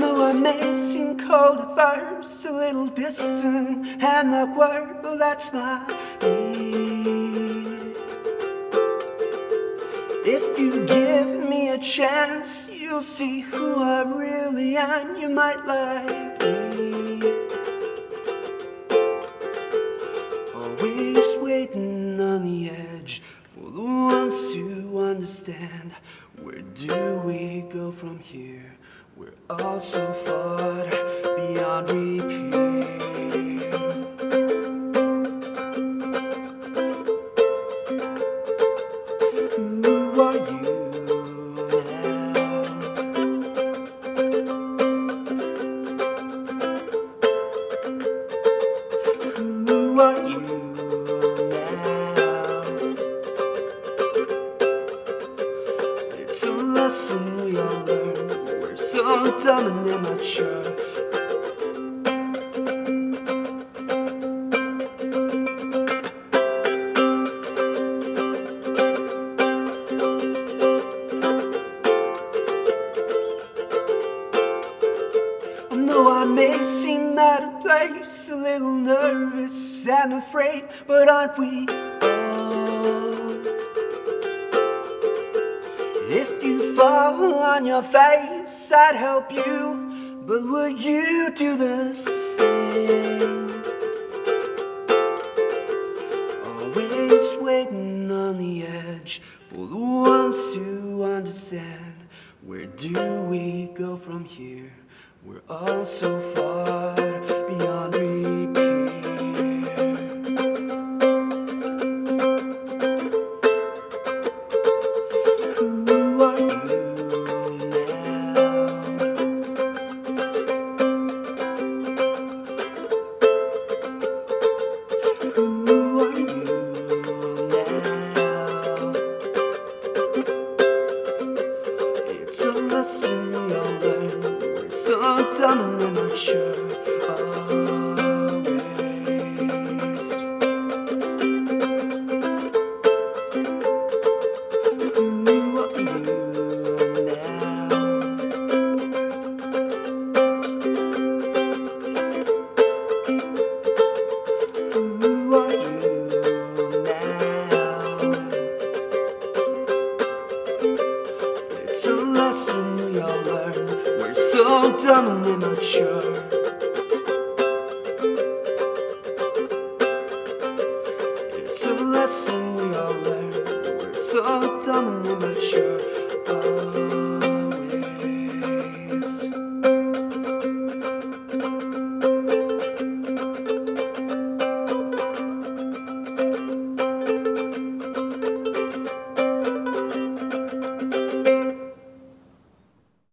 know I may seem cold at first, a little distant and awkward, but that's not me. If you give me a chance, you'll see who I really am. You might like me. Always waiting on the edge for the ones to understand. Where do we go from here? We're all so far beyond repair. Who are you now? Who are you now? It's a lesson we all learn. We're so dumb and immature. Though I may seem out of place, a little nervous and afraid, but aren't we all? If you fall on your face, I'd help you, but would you do the same? Always waiting on the edge for the ones to understand. Where do we go from here? We're all so far beyond repair. Who are you now? Who are you now? It's a lesson we all learn. We're so dumb and immature. Always. Who are you now? Who are you now? It's a lesson we all learn. We're so dumb and immature. It's a lesson we all learn. We're so dumb and immature.